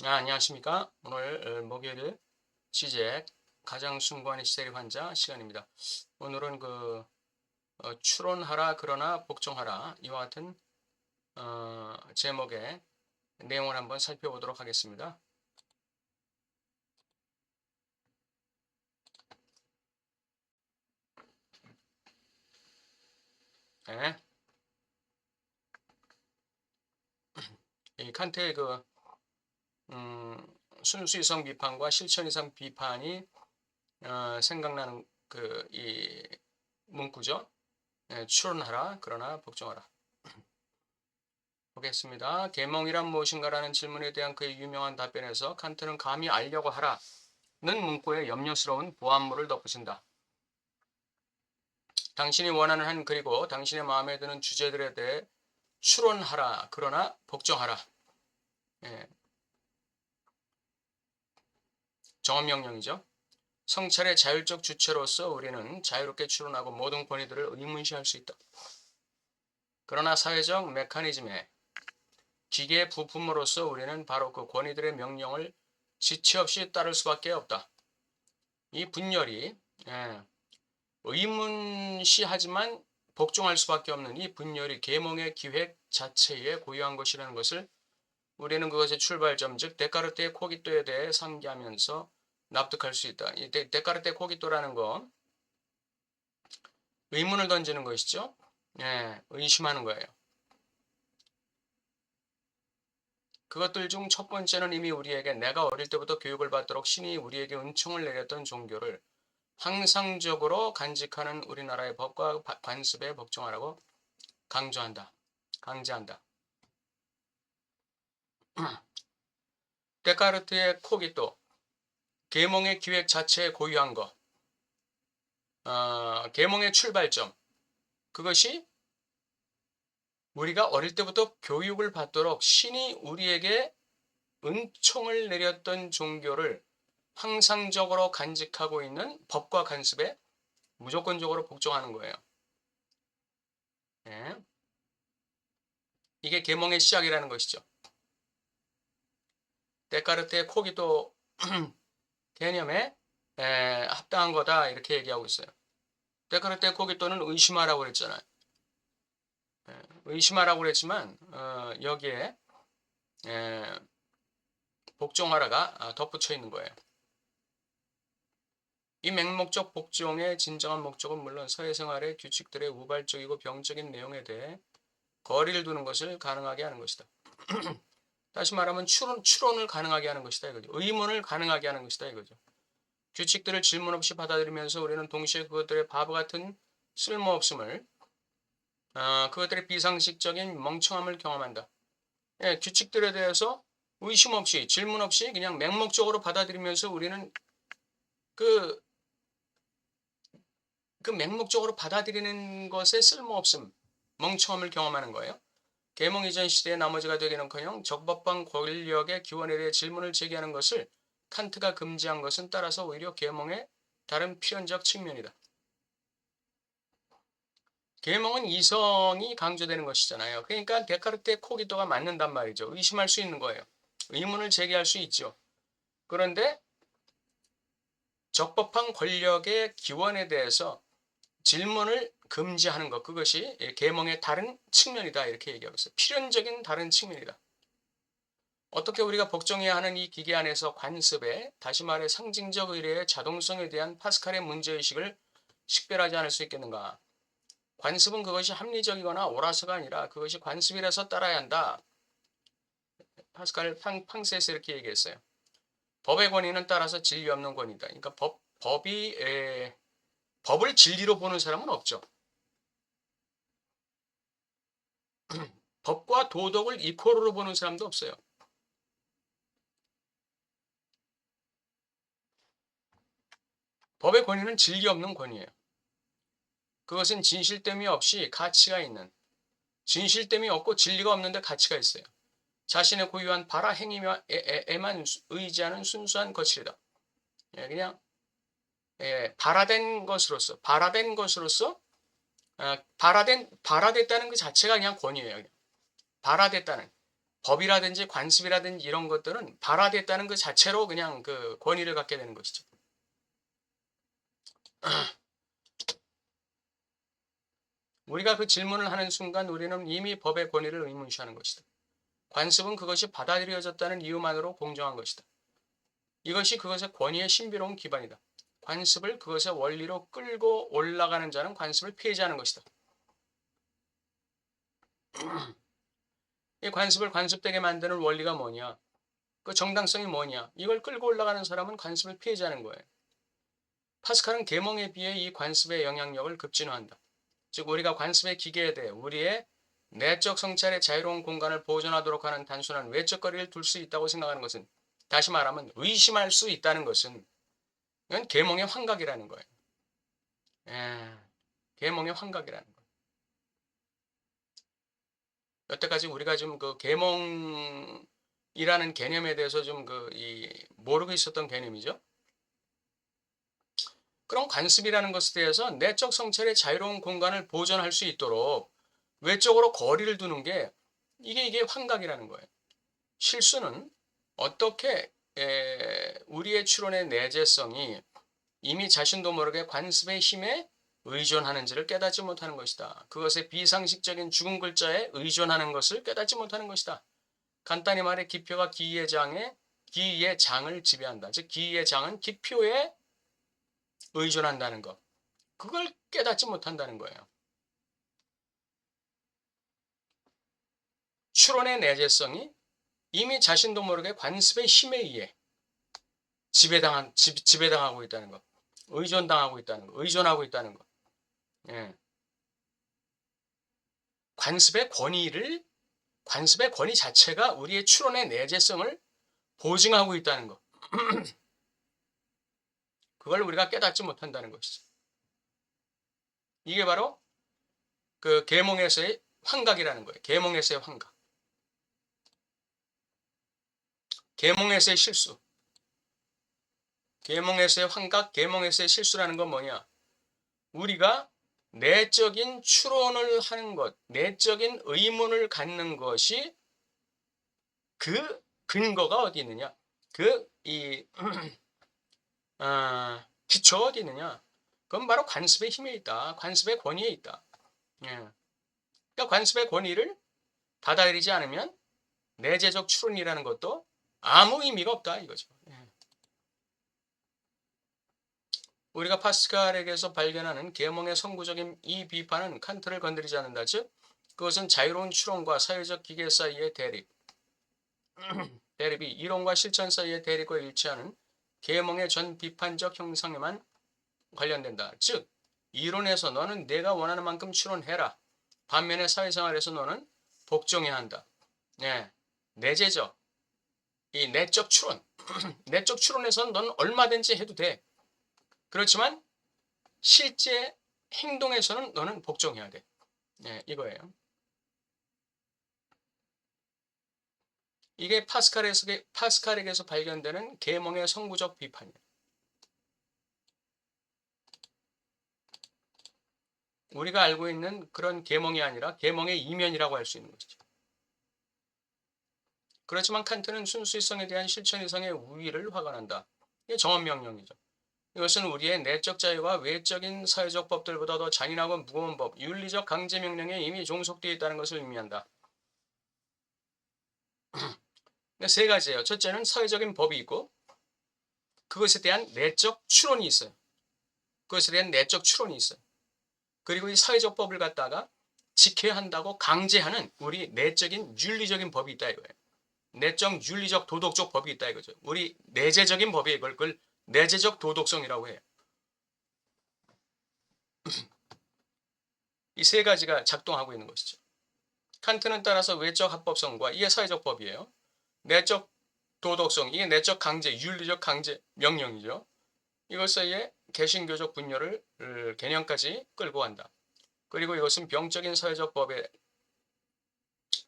안녕하십니까. 오늘 목요일 시제 가장 숭고한 히스테리 환자 시간입니다. 오늘은 추론하라 그러나 복종하라 이와 같은 제목의 내용을 한번 살펴보도록 하겠습니다. 네. 이 칸트의 순수 이성 비판과 실천 이성 비판이 생각나는 이 문구죠. 네, 추론하라 그러나 복종하라. 보겠습니다. 계몽이란 무엇인가라는 질문에 대한 그의 유명한 답변에서 칸트는 감히 알려고 하라는 문구에 염려스러운 보완물을 덧붙인다. 당신이 원하는 한 그리고 당신의 마음에 드는 주제들에 대해 추론하라 그러나 복종하라. 예. 정언명령이죠. 성찰의 자율적 주체로서 우리는 자유롭게 추론하고 모든 권위들을 의문시할 수 있다. 그러나 사회적 메커니즘에 기계의 부품으로서 우리는 바로 그 권위들의 명령을 지체 없이 따를 수밖에 없다. 이 분열이 의문시하지만 복종할 수밖에 없는 이 분열이 계몽의 기획 자체에 고유한 것이라는 것을 우리는 그것의 출발점, 즉 데카르트의 코기토에 대해 상기하면서 납득할 수 있다. 이 데카르트의 코기토라는 건 의문을 던지는 것이죠. 의심하는 거예요. 그것들 중 첫 번째는 이미 우리에게 내가 어릴 때부터 교육을 받도록 신이 우리에게 은총을 내렸던 종교를 항상적으로 간직하는 우리나라의 법과 관습에 복종하라고 강제한다. 데카르트의 코기또, 계몽의 기획 자체에 고유한 것, 계몽의 출발점, 그것이 우리가 어릴 때부터 교육을 받도록 신이 우리에게 은총을 내렸던 종교를 항상적으로 간직하고 있는 법과 관습에 무조건적으로 복종하는 거예요. 예. 이게 계몽의 시작이라는 것이죠. 데카르트의 코기도 개념에 합당한 거다 이렇게 얘기하고 있어요. 데카르트의 코기도는 의심하라고 그랬잖아요. 의심하라고 그랬지만 여기에 복종하라가 덧붙여 있는 거예요. 이 맹목적 복종의 진정한 목적은 물론 사회생활의 규칙들의 우발적이고 병적인 내용에 대해 거리를 두는 것을 가능하게 하는 것이다. 다시 말하면 추론을 가능하게 하는 것이다 이거죠. 의문을 가능하게 하는 것이다 이거죠. 규칙들을 질문 없이 받아들이면서 우리는 동시에 그것들의 바보 같은 쓸모없음을, 그것들의 비상식적인 멍청함을 경험한다. 규칙들에 대해서 의심 없이 질문 없이 그냥 맹목적으로 받아들이면서 우리는 그 맹목적으로 받아들이는 것에 쓸모없음, 멍청함을 경험하는 거예요. 계몽 이전 시대의 나머지가 되기는커녕 적법한 권력의 기원에 대해 질문을 제기하는 것을 칸트가 금지한 것은 따라서 오히려 계몽의 다른 필연적 측면이다. 계몽은 이성이 강조되는 것이잖아요. 그러니까 데카르트의 코기도가 맞는단 말이죠. 의심할 수 있는 거예요. 의문을 제기할 수 있죠. 그런데 적법한 권력의 기원에 대해서 질문을 금지하는 것, 그것이 계몽의 다른 측면이다 이렇게 얘기하고 있어요. 필연적인 다른 측면이다. 어떻게 우리가 복종해야 하는 이 기계 안에서 관습에, 다시 말해 상징적 의례의 자동성에 대한 파스칼의 문제의식을 식별하지 않을 수 있겠는가? 관습은 그것이 합리적이거나 옳아서가 아니라 그것이 관습이라서 따라야 한다. 파스칼 팡세에서 이렇게 얘기했어요. 법의 권위는 따라서 진리 없는 권위다. 그러니까 법을 진리로 보는 사람은 없죠. 법과 도덕을 이퀄으로 보는 사람도 없어요. 법의 권위는 진리 없는 권위예요. 그것은 진실됨이 없이 가치가 있는, 진실됨이 없고 진리가 없는데 가치가 있어요. 자신의 고유한 발화 행위에만 의지하는 순수한 거칠이다. 그냥 발화된 것으로서 발화됐다는 그 자체가 그냥 권위예요. 발화됐다는. 법이라든지 관습이라든지 이런 것들은 발화됐다는 그 자체로 그냥 그 권위를 갖게 되는 것이죠. 우리가 그 질문을 하는 순간 우리는 이미 법의 권위를 의문시하는 것이다. 관습은 그것이 받아들여졌다는 이유만으로 공정한 것이다. 이것이 그것의 권위의 신비로운 기반이다. 관습을 그것의 원리로 끌고 올라가는 자는 관습을 폐지하는 것이다. 이 관습을 관습되게 만드는 원리가 뭐냐? 그 정당성이 뭐냐? 이걸 끌고 올라가는 사람은 관습을 폐지하는 거예요. 파스칼은 계몽에 비해 이 관습의 영향력을 급진화한다. 즉 우리가 관습의 기계에 대해 우리의 내적 성찰의 자유로운 공간을 보존하도록 하는 단순한 외적 거리를 둘 수 있다고 생각하는 것은, 다시 말하면 의심할 수 있다는 것은, 이건 계몽의 환각이라는 거예요. 계몽의 환각이라는 거예요. 여태까지 우리가 좀 그 계몽이라는 개념에 대해서 좀 모르고 있었던 개념이죠. 그럼 관습이라는 것에 대해서 내적 성찰의 자유로운 공간을 보존할 수 있도록 외적으로 거리를 두는 게 이게 환각이라는 거예요. 실수는 어떻게 우리의 추론의 내재성이 이미 자신도 모르게 관습의 힘에 의존하는지를 깨닫지 못하는 것이다. 그것의 비상식적인 죽은 글자에 의존하는 것을 깨닫지 못하는 것이다. 간단히 말해 기표가 기의 장을 지배한다. 즉 기의 장은 기표에 의존한다는 것. 그걸 깨닫지 못한다는 거예요. 추론의 내재성이 이미 자신도 모르게 관습의 힘에 의해 지배당하고 있다는 것. 의존당하고 있다는 것. 의존하고 있다는 것. 예. 관습의 권위 자체가 우리의 추론의 내재성을 보증하고 있다는 것. 그걸 우리가 깨닫지 못한다는 것이죠. 이게 바로 그 계몽에서의 환각이라는 거예요. 계몽에서의 환각. 계몽에서의 실수. 계몽에서의 환각, 계몽에서의 실수라는 건 뭐냐? 우리가 내적인 추론을 하는 것, 내적인 의문을 갖는 것이 그 근거가 어디 있느냐? 기초가 어디 있느냐? 그건 바로 관습의 힘에 있다. 관습의 권위에 있다. 예. 그러니까 관습의 권위를 받아들이지 않으면 내재적 추론이라는 것도 아무 의미가 없다 이거죠. 예. 우리가 파스칼에게서 발견하는 계몽의 선구적인 이 비판은 칸트를 건드리지 않는다. 즉 그것은 자유로운 추론과 사회적 기계 사이의 대립이 이론과 실천 사이의 대립과 일치하는 계몽의 전 비판적 형상에만 관련된다. 즉 이론에서 너는 내가 원하는 만큼 추론해라. 반면에 사회생활에서 너는 복종해야 한다. 네, 내재적, 이 내적 추론, 내적 추론에서는 너는 얼마든지 해도 돼. 그렇지만 실제 행동에서는 너는 복종해야 돼. 네, 이거예요. 이게 파스칼에게서 발견되는 계몽의 선구적 비판이에요. 우리가 알고 있는 그런 계몽이 아니라 계몽의 이면이라고 할 수 있는 것이죠. 그렇지만 칸트는 순수성에 대한 실천 이상의 우위를 확언한다. 이게 정언명령이죠. 이것은 우리의 내적 자유와 외적인 사회적 법들보다 더 잔인하고 무거운 법, 윤리적 강제명령에 이미 종속되어 있다는 것을 의미한다. 세 가지예요. 첫째는 사회적인 법이 있고 그것에 대한 내적 추론이 있어요. 그것에 대한 내적 추론이 있어요. 그리고 이 사회적 법을 갖다가 지켜야 한다고 강제하는 우리 내적인 윤리적인 법이 있다 이거예요. 내적 윤리적 도덕적 법이 있다 이거죠. 우리 내재적인 법이 그걸 내재적 도덕성이라고 해요. 이 세 가지가 작동하고 있는 것이죠. 칸트는 따라서 외적 합법성과 이게 사회적 법이에요. 내적 도덕성, 이게 내적 강제, 윤리적 강제 명령이죠. 이것 사이에 개신교적 분열을 개념까지 끌고 간다. 그리고 이것은 병적인 사회적 법의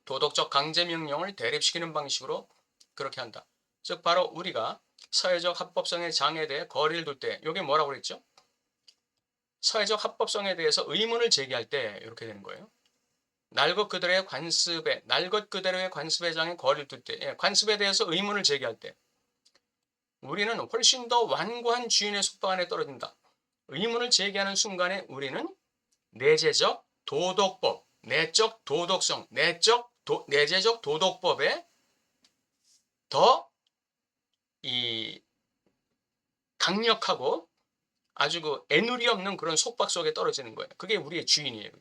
도덕적 강제 명령을 대립시키는 방식으로 그렇게 한다. 즉 바로 우리가 사회적 합법성의 장에 대해 거리를 둘 때 이게 뭐라고 그랬죠? 사회적 합법성에 대해서 의문을 제기할 때 이렇게 되는 거예요. 날 것 그대로의 관습의 장에 거리를 둘 때, 관습에 대해서 의문을 제기할 때, 우리는 훨씬 더 완고한 주인의 속박 안에 떨어진다. 의문을 제기하는 순간에 우리는 내재적 도덕법, 내적 도덕성, 내재적 도덕법에 더 이 강력하고 아주 그 애누리 없는 그런 속박 속에 떨어지는 거예요. 그게 우리의 주인이에요.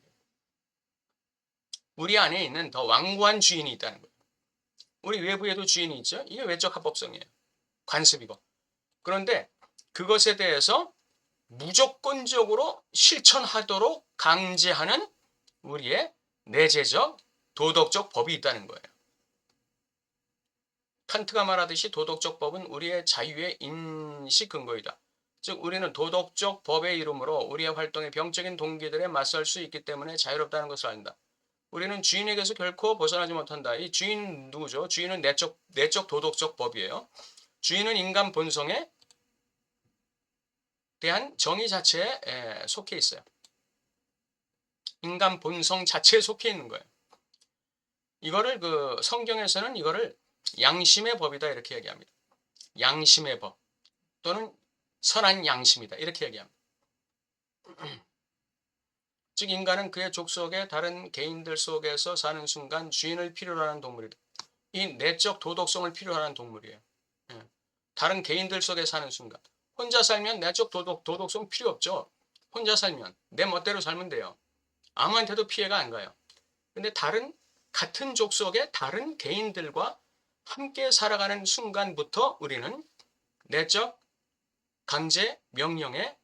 우리 안에 있는 더 완고한 주인이 있다는 거예요. 우리 외부에도 주인이 있죠. 이게 외적 합법성이에요. 관습이고. 그런데 그것에 대해서 무조건적으로 실천하도록 강제하는 우리의 내재적 도덕적 법이 있다는 거예요. 칸트가 말하듯이 도덕적 법은 우리의 자유의 인식 근거이다. 즉 우리는 도덕적 법의 이름으로 우리의 활동의 병적인 동기들에 맞설 수 있기 때문에 자유롭다는 것을 안다. 우리는 주인에게서 결코 벗어나지 못한다. 이 주인 누구죠? 주인은 내적 도덕적 법이에요. 주인은 인간 본성에 대한 정의 자체에 속해 있어요. 인간 본성 자체에 속해 있는 거예요. 이거를 그 성경에서는 이거를 양심의 법이다 이렇게 얘기합니다. 양심의 법 또는 선한 양심이다 이렇게 얘기합니다. 즉 인간은 그의 족속의 다른 개인들 속에서 사는 순간 주인을 필요로 하는 동물이다. 이 내적 도덕성을 필요로 하는 동물이에요. 다른 개인들 속에 사는 순간 혼자 살면 내적 도덕성 필요 없죠. 혼자 살면 내 멋대로 살면 돼요. 아무한테도 피해가 안 가요. 근데 같은 족속의 다른 개인들과 함께 살아가는 순간부터 우리는 내적 강제 명령에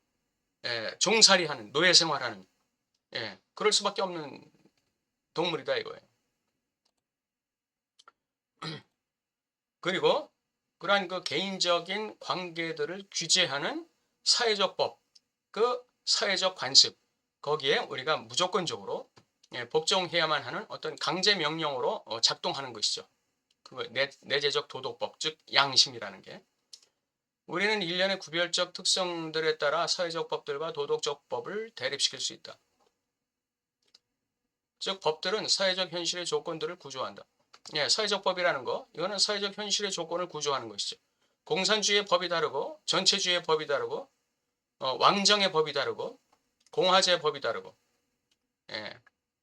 종살이하는 노예 생활하는 그럴 수밖에 없는 동물이다 이거예요. 그리고 그러한 그 개인적인 관계들을 규제하는 사회적 법, 그 사회적 관습 거기에 우리가 무조건적으로 복종해야만 하는 어떤 강제 명령으로 작동하는 것이죠. 그 내재적 도덕법, 즉 양심이라는 게. 우리는 일련의 구별적 특성들에 따라 사회적 법들과 도덕적 법을 대립시킬 수 있다. 즉 법들은 사회적 현실의 조건들을 구조한다. 사회적 법이라는 거, 이거는 사회적 현실의 조건을 구조하는 것이죠. 공산주의의 법이 다르고 전체주의의 법이 다르고 왕정의 법이 다르고 공화제의 법이 다르고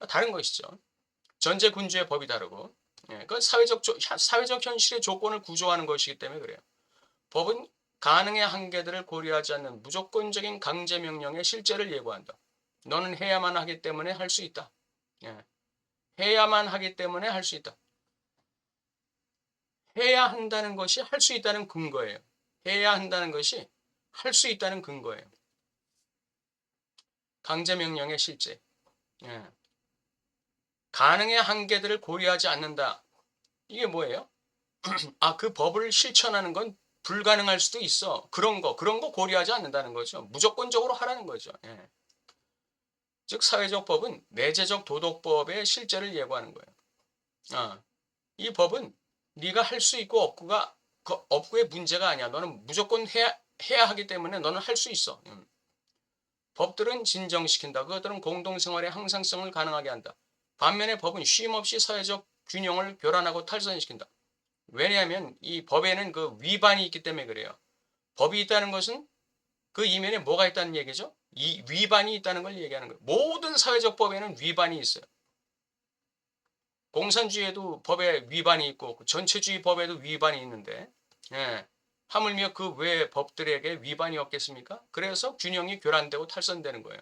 다른 것이죠. 전제군주의 법이 다르고 그건 사회적 현실의 조건을 구조하는 것이기 때문에 그래요. 법은 가능의 한계들을 고려하지 않는 무조건적인 강제명령의 실제를 예고한다. 너는 해야만 하기 때문에 할 수 있다. 해야만 하기 때문에 할 수 있다. 해야 한다는 것이 할 수 있다는 근거예요. 해야 한다는 것이 할 수 있다는 근거예요. 강제명령의 실제. 가능의 한계들을 고려하지 않는다. 이게 뭐예요? 그 법을 실천하는 건 불가능할 수도 있어. 그런 거 고려하지 않는다는 거죠. 무조건적으로 하라는 거죠. 즉 사회적 법은 내재적 도덕법의 실제를 예고하는 거예요. 이 법은 네가 할 수 있고 없고의 문제가 아니야. 너는 무조건 해야 하기 때문에 너는 할 수 있어. 법들은 진정시킨다. 그것들은 공동생활의 항상성을 가능하게 한다. 반면에 법은 쉼없이 사회적 균형을 교란하고 탈선시킨다. 왜냐하면 이 법에는 그 위반이 있기 때문에 그래요. 법이 있다는 것은 그 이면에 뭐가 있다는 얘기죠? 이 위반이 있다는 걸 얘기하는 거예요. 모든 사회적 법에는 위반이 있어요. 공산주의에도 법에 위반이 있고 전체주의 법에도 위반이 있는데 하물며 그 외 법들에게 위반이 없겠습니까? 그래서 균형이 교란되고 탈선되는 거예요.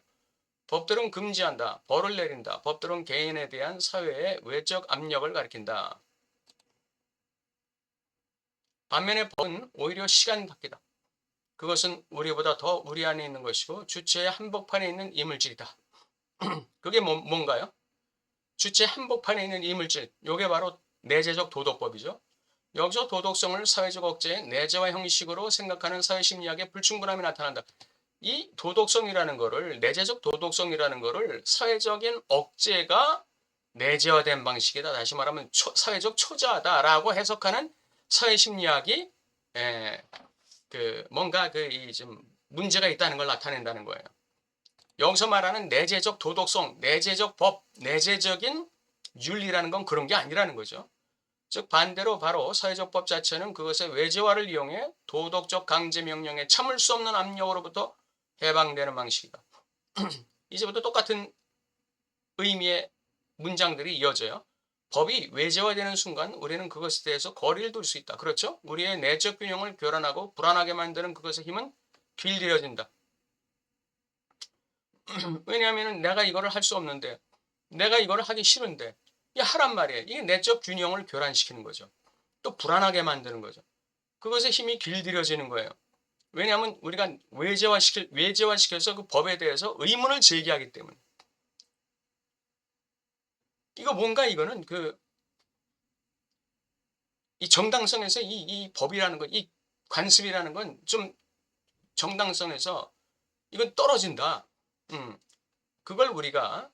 법들은 금지한다. 벌을 내린다. 법들은 개인에 대한 사회의 외적 압력을 가리킨다. 반면에 법은 오히려 시간밖이다. 그것은 우리보다 더 우리 안에 있는 것이고 주체의 한복판에 있는 이물질이다. 그게 뭔가요? 주체 한복판에 있는 이물질, 이게 바로 내재적 도덕법이죠. 여기서 도덕성을 사회적 억제의 내재화 형식으로 생각하는 사회심리학의 불충분함이 나타난다. 이 도덕성이라는 거를, 내재적 도덕성이라는 거를 사회적인 억제가 내재화된 방식이다. 다시 말하면 사회적 초자다라고 해석하는 사회심리학이 뭔가 좀 문제가 있다는 걸 나타낸다는 거예요. 여기서 말하는 내재적 도덕성, 내재적 법, 내재적인 윤리라는 건 그런 게 아니라는 거죠. 즉 반대로 바로 사회적 법 자체는 그것의 외재화를 이용해 도덕적 강제 명령에 참을 수 없는 압력으로부터 해방되는 방식이다. 이제부터 똑같은 의미의 문장들이 이어져요. 법이 외재화되는 순간 우리는 그것에 대해서 거리를 둘 수 있다. 그렇죠? 우리의 내적 균형을 교란하고 불안하게 만드는 그것의 힘은 길들여진다. 왜냐하면 내가 이거를 할 수 없는데, 내가 이거를 하기 싫은데, 하란 말이에요. 이게 내적 균형을 교란시키는 거죠. 또 불안하게 만드는 거죠. 그것의 힘이 길들여지는 거예요. 왜냐하면 우리가 외재화시켜서 그 법에 대해서 의문을 제기하기 때문에. 이거 뭔가 이거는 이 정당성에서 이 법이라는 것, 이 관습이라는 건 좀 정당성에서 이건 떨어진다. 그걸 우리가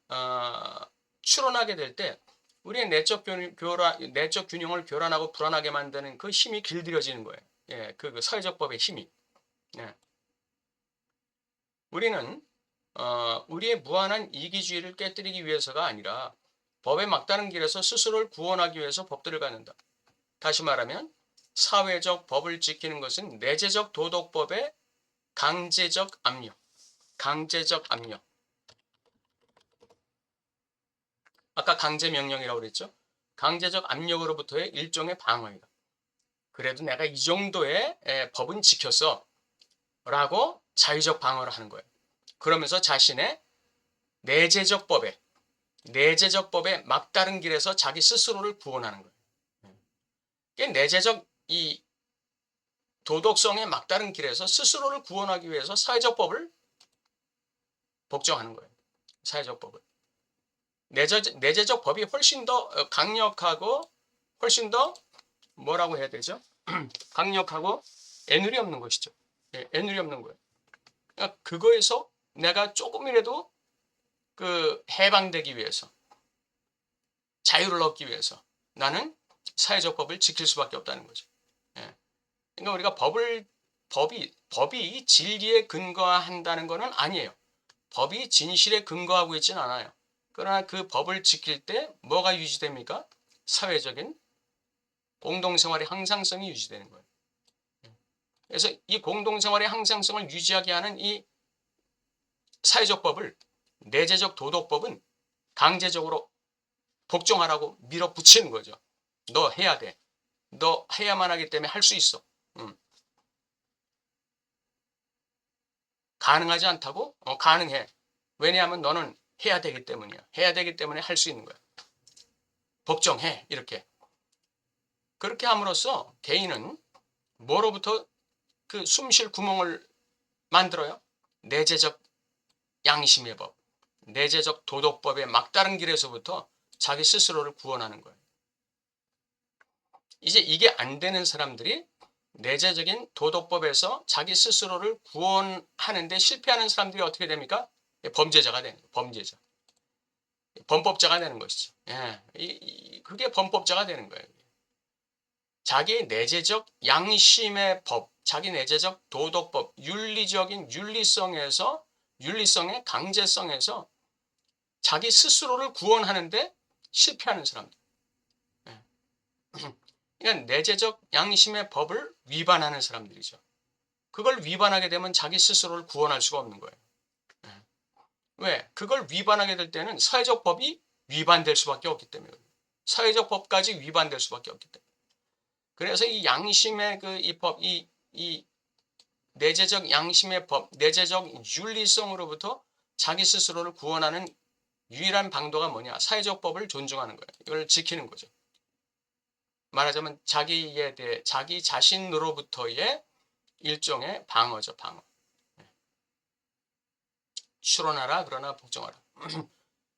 추론하게 될 때 우리의 내적 균형을 교란하고 불안하게 만드는 그 힘이 길들여지는 거예요. 예, 그 사회적 법의 힘이. 예. 우리는 우리의 무한한 이기주의를 깨뜨리기 위해서가 아니라 법의 막다른 길에서 스스로를 구원하기 위해서 법들을 갖는다. 다시 말하면 사회적 법을 지키는 것은 내재적 도덕법의 강제적 압력. 아까 강제명령이라고 그랬죠? 강제적 압력으로부터의 일종의 방어이다. 그래도 내가 이 정도의 법은 지켰어 라고 자의적 방어를 하는 거예요. 그러면서 자신의 내재적 법의 막다른 길에서 자기 스스로를 구원하는 거예요. 이게 내재적 이 도덕성의 막다른 길에서 스스로를 구원하기 위해서 사회적 법을 복종하는 거예요. 사회적 법을. 내재적 법이 훨씬 더 강력하고 훨씬 더 뭐라고 해야 되죠? 강력하고 애누리 없는 것이죠. 예, 애누리 없는 거예요. 그러니까 그거에서 내가 조금이라도 해방되기 위해서 자유를 얻기 위해서 나는 사회적 법을 지킬 수밖에 없다는 거죠. 예. 그러니까 우리가 법이 진리에 근거한다는 것은 아니에요. 법이 진실에 근거하고 있지는 않아요. 그러나 그 법을 지킬 때 뭐가 유지됩니까? 사회적인 공동생활의 항상성이 유지되는 거예요. 그래서 이 공동생활의 항상성을 유지하게 하는 이 사회적 법을, 내재적 도덕법은 강제적으로 복종하라고 밀어붙이는 거죠. 너 해야 돼. 너 해야만 하기 때문에 할 수 있어. 가능하지 않다고? 가능해. 왜냐하면 너는 해야 되기 때문이야. 해야 되기 때문에 할 수 있는 거야. 복종해. 이렇게. 그렇게 함으로써 개인은 뭐로부터 그 숨쉴 구멍을 만들어요? 내재적 양심의 법, 내재적 도덕법의 막다른 길에서부터 자기 스스로를 구원하는 거예요. 이제 이게 안 되는 사람들이 내재적인 도덕법에서 자기 스스로를 구원하는데 실패하는 사람들이 어떻게 됩니까? 범죄자가 되는 거예요. 범죄자. 범법자가 되는 것이죠. 예, 그게 범법자가 되는 거예요. 자기 내재적 양심의 법, 자기 내재적 도덕법, 윤리적인 윤리성의 강제성에서 자기 스스로를 구원하는데 실패하는 사람들. 그러니까 내재적 양심의 법을 위반하는 사람들이죠. 그걸 위반하게 되면 자기 스스로를 구원할 수가 없는 거예요. 왜? 그걸 위반하게 될 때는 사회적 법이 위반될 수밖에 없기 때문에 사회적 법까지 위반될 수밖에 없기 때문에 그래서 이 양심의 이 법, 이 내재적 양심의 법, 내재적 윤리성으로부터 자기 스스로를 구원하는 유일한 방도가 뭐냐? 사회적 법을 존중하는 거예요. 이걸 지키는 거죠. 말하자면 자기에 대해 자기 자신으로부터의 일종의 방어죠. 방어. 추론하라 그러나 복종하라.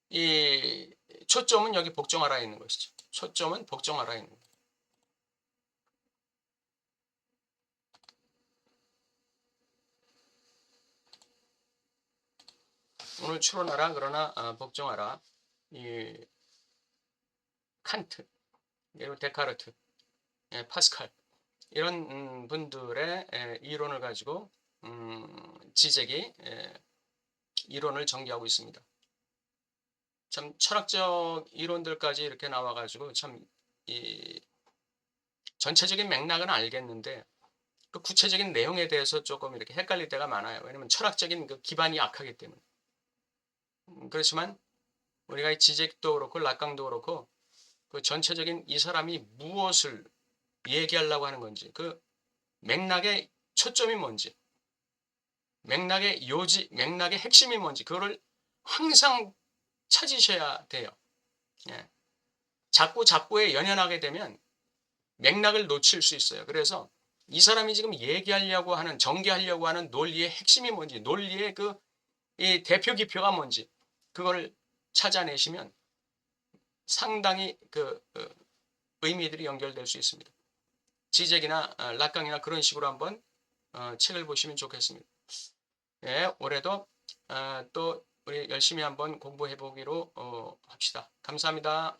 이 초점은 여기 복종하라에 있는 것이죠. 초점은 복종하라에 있는 거예요. 오늘 추론하라 그러나 복종하라. 이 칸트, 그리고 데카르트, 파스칼 이런 분들의 이론을 가지고 지적이 이론을 전개하고 있습니다. 참 철학적 이론들까지 이렇게 나와가지고 참 이 전체적인 맥락은 알겠는데 그 구체적인 내용에 대해서 조금 이렇게 헷갈릴 때가 많아요. 왜냐면 철학적인 그 기반이 약하기 때문에. 그렇지만 우리가 이 지적도 그렇고 락강도 그렇고 그 전체적인 이 사람이 무엇을 얘기하려고 하는 건지 그 맥락의 초점이 뭔지 맥락의 요지 맥락의 핵심이 뭔지 그거를 항상 찾으셔야 돼요. 예. 자꾸에 연연하게 되면 맥락을 놓칠 수 있어요. 그래서 이 사람이 지금 얘기하려고 하는 전개하려고 하는 논리의 핵심이 뭔지 논리의 그 이 대표 기표가 뭔지 그걸 찾아내시면 상당히 그 의미들이 연결될 수 있습니다. 지적이나 락강이나 그런 식으로 한번 책을 보시면 좋겠습니다. 예, 올해도 또 우리 열심히 한번 공부해 보기로 합시다. 감사합니다.